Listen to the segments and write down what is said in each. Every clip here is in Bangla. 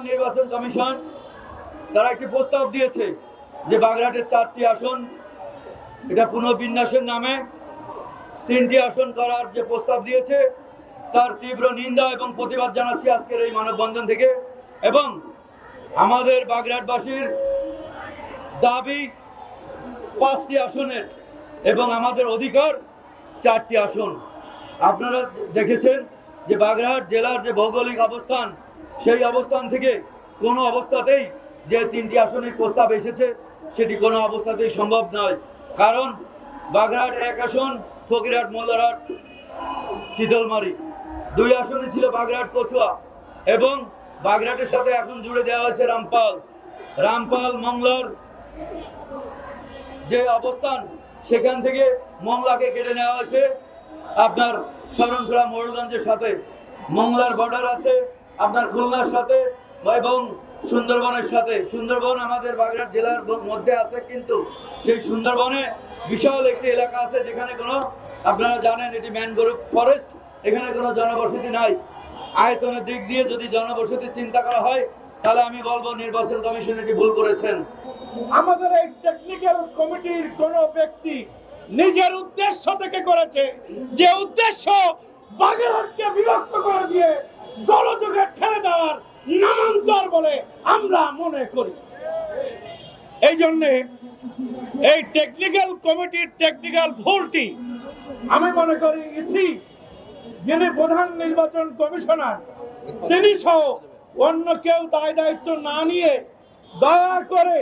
নির্বাচন কমিশন তারা একটি প্রস্তাব দিয়েছে যে বাগেরহাটের 4টি আসন এটা পুনর্বিন্যাসের নামে 3টি আসন করার যে প্রস্তাব দিয়েছে তার তীব্র নিন্দা এবং প্রতিবাদ জানাচ্ছি আজকের এই মানববন্ধন থেকে। এবং আমাদের বাগেরহাটবাসীর দাবি 5টি আসনের এবং আমাদের অধিকার 4টি আসন। আপনারা দেখেছেন যে বাগেরহাট জেলার যে ভৌগোলিক অবস্থান, সেই অবস্থান থেকে কোনো অবস্থাতেই যে 3টি আসনের প্রস্তাব এসেছে সেটি কোনো অবস্থাতেই সম্ভব নয়। কারণ বাগেরহাট 1 আসন ফকিরহাট মোল্লারহাট চিতলমারি, 2 আসনে ছিল বাগেরহাট কচুয়া এবং বাগেরহাটের সাথে এখন জুড়ে দেওয়া হয়েছে রামপাল মংলার যে অবস্থান সেখান থেকে মংলাকে কেটে নেওয়া হয়েছে আপনার শরণখোলা মোড়লগঞ্জের সাথে। মংলার বর্ডার আছে আপনার খুলনার সাথে এবং সুন্দরবনের সাথে। সুন্দরবন আমাদের বাগেরহাট জেলার মধ্যে আছে, কিন্তু সেই সুন্দরবনে বিশাল একটি এলাকা আছে যেখানে কোনো, আপনারা জানেন এটি ম্যানগ্রোভ ফরেস্ট, এখানে কোনো জনবসতি নাই। আয়তনের দিক দিয়ে যদি জনবসতি চিন্তা করা হয় তাহলে আমি বলবো নির্বাচন কমিশন এটি ভুল করেছেন। আমাদের এই টেকনিক্যাল কমিটির কোনো ব্যক্তি নিজের উদ্দেশ্য থেকে করেছে, যে উদ্দেশ্য বাগেরহাটকে বিভক্ত করে দিয়ে দলযোগে ঠেলে দেওয়ার নামান্তর বলে আমরা মনে করি। এই জন্যে এই টেকনিক্যাল কমিটির টেকনিক্যাল ভুলটি আমি মনে করি ইসি যিনি প্রধান নির্বাচন কমিশনার তিনি সহ অন্য কেউ দায় দায়িত্ব না নিয়ে দয়া করে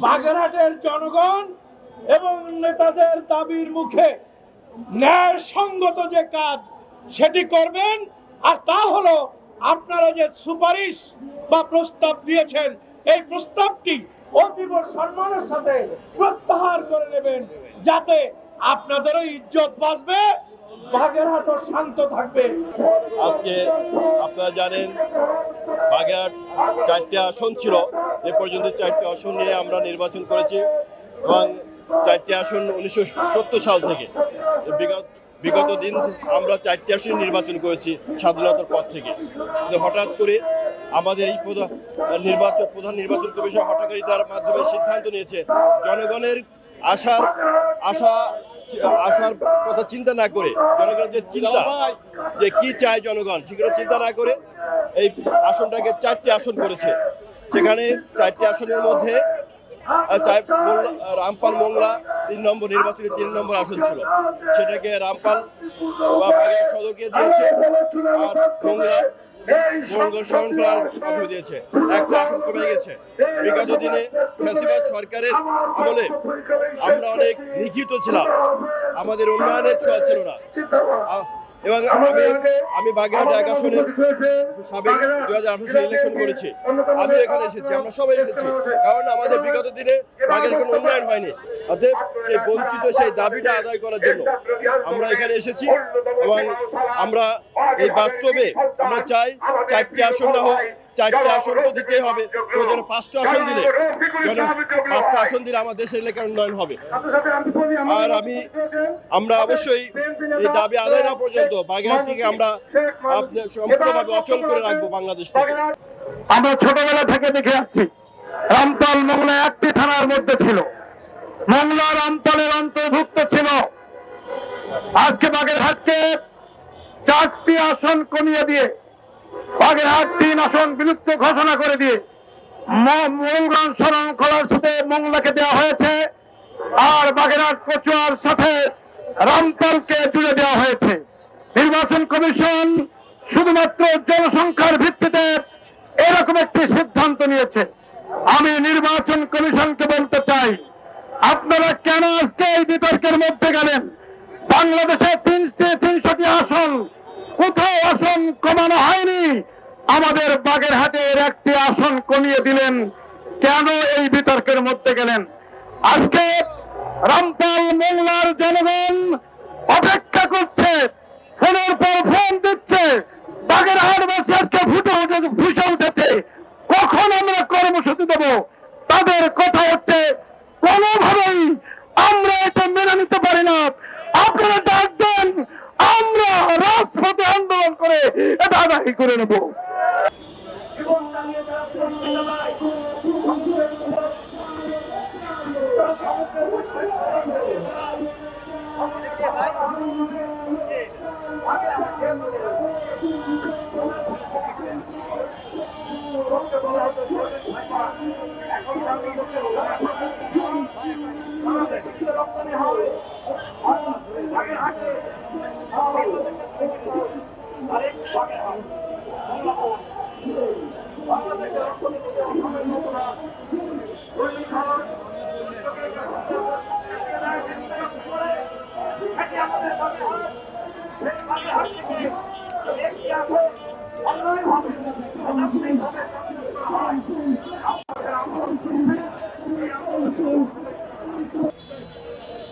বাগেরহাটের জনগণ এবং নেতাদের দাবির মুখে ন্যায়সঙ্গত যে কাজ সেটি করবেন। আর তা হলো আপনারা যে সুপারিশ বা প্রস্তাব দিয়েছেন এই প্রস্তাবটি অতীব সম্মানের সাথে প্রত্যাহার করে নেবেন, যাতে আপনাদেরও ইজ্জত বাঁচবে, বাগেরহাটও শান্ত থাকবে। আজকে আপনারা জানেন বাগেরহাট 4টি আসন ছিল, এ পর্যন্ত 4টি আসন নিয়ে আমরা নির্বাচন করেছি এবং 4টি আসন 1970 সাল থেকে বিগত দিন আমরা 4টি আসন নির্বাচন করেছি স্বাধীনতার পর থেকে। কিন্তু হঠাৎ করে আমাদের এই প্রধান নির্বাচন কমিশন হঠাৎকারিতার মাধ্যমে সিদ্ধান্ত নিয়েছে জনগণের আশার কথা চিন্তা না করে, জনগণের যে চিন্তা যে কি চায় জনগণ সেগুলো চিন্তা না করে এই আসনটাকে 4টি আসন করেছে। সেখানে 4টি আসনের মধ্যে রামপাল মংলা 3 নম্বর নির্বাচনী 3 নম্বর আসন ছিল, সেটাকে রামপাল বা বাগেরহাট সদরকে দিয়েছে আর মংলা শরণখোলার মাধ্যমে দিয়েছে। একটা আসন কমে গেছে। বিগত দিনে ফ্যাসিবাদ সরকারের আমলে আমরা অনেক নিগৃহীত ছিলাম, আমাদের উন্নয়নের ছোঁয়া ছিল না। এবং আমি বাগেরহাট 1 আসনের সাবেক 2018 সালে ইলেকশন করেছি, আমি এখানে এসেছি, আমরা সবাই এসেছি, কারণ আমাদের বিগত দিনে বাগেরহাট কোনো উন্নয়ন হয়নি। অতএব সেই বঞ্চিত সেই দাবিটা আদায় করার জন্য আমরা এখানে এসেছি এবং আমরা এই বাস্তবে আমরা চাই 4টি আসন না হোক, 4টি আসন তো দিতেই হবে, প্রয়োজনে 5টা আসন দিলে 5টা আসন দিলে আমার দেশের এলাকার উন্নয়ন হবে। আর আমরা অবশ্যই এই দাবি আদায় না পর্যন্ত বাগেরহাটকে আমরা সম্পূর্ণভাবে অচল করে রাখবো বাংলাদেশ থেকে। আমরা ছোটবেলা থেকে দেখে আসছি রামপাল মংলা একটি থানার মধ্যে ছিল, মংলা রামপালের অন্তর্ভুক্ত ছিল। আজকে বাগেরহাটকে 4টি আসন কমিয়ে দিয়ে বাগেরহাট 3 আসন বিলুপ্ত ঘোষণা করে দিয়ে মোড়লগঞ্জ শরণখোলার সাথে মংলাকে দেওয়া হয়েছে আর বাগেরহাট কচুয়ার সাথে রামপালকে জুড়ে দেওয়া হয়েছে। নির্বাচন কমিশন শুধুমাত্র জনসংখ্যার ভিত্তিতে এরকম একটি সিদ্ধান্ত নিয়েছে। আমি নির্বাচন কমিশনকে বলতে চাই, আপনারা কেন আজকে এই বিতর্কের মধ্যে গেলেন? বাংলাদেশে 300টি আসন, কোথাও আসন কমানো হয়নি। আমাদের বাগেরহাটের একটি আসন কমিয়ে দিলেন, কেন এই বিতর্কের মধ্যে গেলেন? আজকে রামপাল মংলার জনগণ অপেক্ষা করছে, ফোনের পর ফোন দিচ্ছে, বাগেরহাটবাসী আজকে ফুসে উঠেছে, কখন আমরা কর্মসূচি দেব। তাদের কথা হচ্ছে কোনোভাবেই আমরা এটা মেনে নিতে পারি না, আপনারা ডাক দেন, আমরা রাজপথে আন্দোলন করে এটা আদায় করে নেব।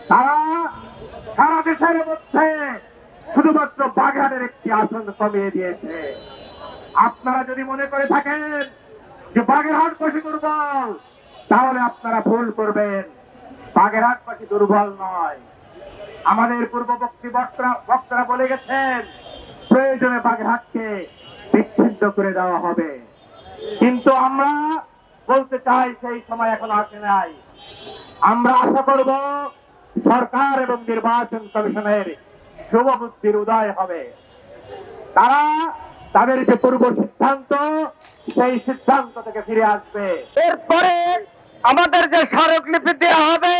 তারা সারা দেশের মধ্যে শুধুমাত্র বাগেরহাটের একটি আসন কমিয়ে দিয়েছে। আপনারা যদি মনে করে থাকেন যে বাগেরহাটবাসী দুর্বল, তাহলে আপনারা ভুল করবেন। বাগেরহাটবাসী দুর্বল নয়। আমাদের পূর্ববর্তী বক্তারা বলে গেছেন প্রয়োজনে বাগেরহাটকে বিচ্ছিন্ন করে দেওয়া হবে, কিন্তু আমরা বলতে চাই সেই সময় এখন আসে নাই। আমরা আশা করব সরকার এবং নির্বাচন কমিশনের শুভ বুদ্ধির উদয় হবে। তারা তাদের যে পূর্ব সিদ্ধান্ত, সেই সিদ্ধান্ত থেকে ফিরে আসবে। এরপরে আমাদের যে স্মারকলিপি দেওয়া হবে,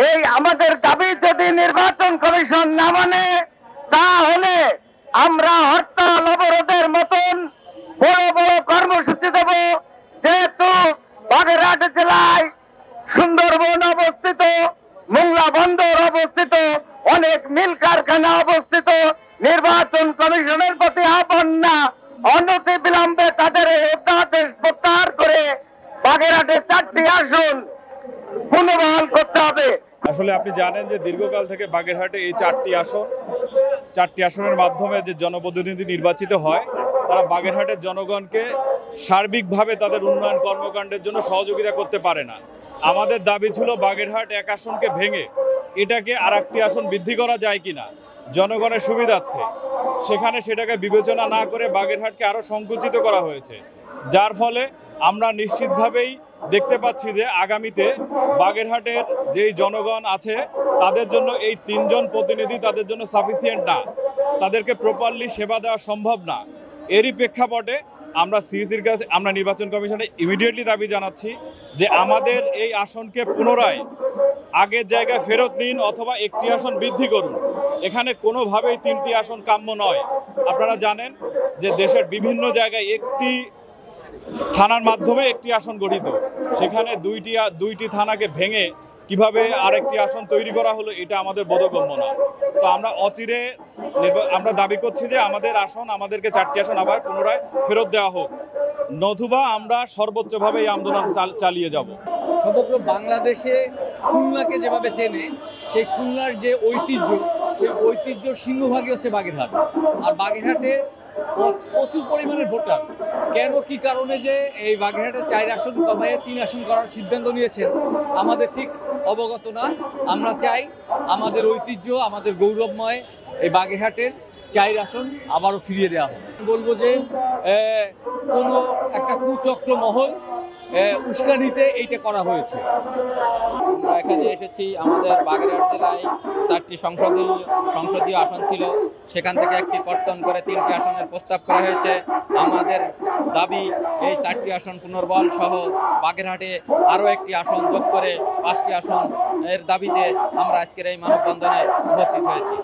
এই আমাদের দাবি যদি নির্বাচন কমিশন না মানে, তাহলে আমরা হরতাল অবরোধের মতন বড় বড় কর্মসূচি দেব। যেহেতু বাগেরহাট জেলায় সুন্দরবন অবস্থিত, মোংলা বন্দর অবস্থিত, অনেক মিল কারখানা অবস্থিত, নির্বাচন কমিশনের প্রতি আহ্বান না, অনতি বিলম্বে তাদের অধ্যাদেশ প্রত্যাহার করে বাগেরহাটে 4টি আসন পুনর্বহাল করতে হবে। আসলে আপনি জানেন যে দীর্ঘকাল থেকে বাগেরহাটে এই 4টি আসনের মাধ্যমে যে জনপ্রতিনিধি নির্বাচিত হয়, তারা বাগেরহাটের জনগণকে সার্বিকভাবে তাদের উন্নয়ন কর্মকাণ্ডের জন্য সহযোগিতা করতে পারে না। আমাদের দাবি ছিল বাগেরহাট এক আসনকে ভেঙে এটাকে আর একটি আসন বৃদ্ধি করা যায় কিনা জনগণের সুবিধার্থে। সেখানে সেটাকে বিবেচনা না করে বাগেরহাটকে আরও সংকুচিত করা হয়েছে, যার ফলে আমরা নিশ্চিতভাবেই দেখতে পাচ্ছি যে আগামীতে বাগেরহাটের যেই জনগণ আছে তাদের জন্য এই 3 জন প্রতিনিধি তাদের জন্য সাফিসিয়েন্ট না, তাদেরকে প্রপারলি সেবা দেওয়া সম্ভব না। এরই প্রেক্ষাপটে আমরা সিইসির কাছে, আমরা নির্বাচন কমিশনে ইমিডিয়েটলি দাবি জানাচ্ছি যে আমাদের এই আসনকে পুনরায় আগের জায়গায় ফেরত নিন অথবা একটি আসন বৃদ্ধি করুন। এখানে কোনোভাবেই 3টি আসন কাম্য নয়। আপনারা জানেন যে দেশের বিভিন্ন জায়গায় একটি থানার মাধ্যমে একটি আসন গঠিত, সেখানে দুইটি থানাকে ভেঙে কিভাবে আরেকটি আসন তৈরি করা হলো, এটা আমাদের বোধগম্য না। তো আমরা অচিরে আমরা দাবি করছি যে আমাদের আসন, আমাদেরকে 4টি আসন আবার পুনরায় ফেরত দেওয়া হোক, নতুবা আমরা সর্বোচ্চভাবে এই আন্দোলন চালিয়ে যাব। সমগ্র বাংলাদেশে খুলনাকে যেভাবে চেনে, সেই খুলনার যে ঐতিহ্য, সেই ঐতিহ্যর সিংহভাগই হচ্ছে বাগেরহাট। আর বাগেরহাটে প্রচুর পরিমাণের ভোটার। কেন, কি কারণে যে এই বাগেরহাটে 4 আসন কমায় 3 আসন করার সিদ্ধান্ত নিয়েছেন আমাদের ঠিক অবগত না। আমরা চাই আমাদের ঐতিহ্য, আমাদের গৌরবময় এই বাগেরহাটের 4 আসন আবারও ফিরিয়ে দেওয়া হবে। বলবো যে কোনো একটা কুচক্র মহল উস্কানিতে এইটা করা হয়েছে। আমরা এখানে এসেছি, আমাদের বাগেরহাট জেলায় 4টি সংসদীয় আসন ছিল, সেখান থেকে একটি কর্তন করে 3টি আসনের প্রস্তাব করা হয়েছে। আমাদের দাবি এই 4টি আসন পুনর্বহাল সহ বাগেরহাটে আরও একটি আসন যোগ করে 5টি আসন এর দাবিতে আমরা আজকের এই মানববন্ধনে উপস্থিত হয়েছি।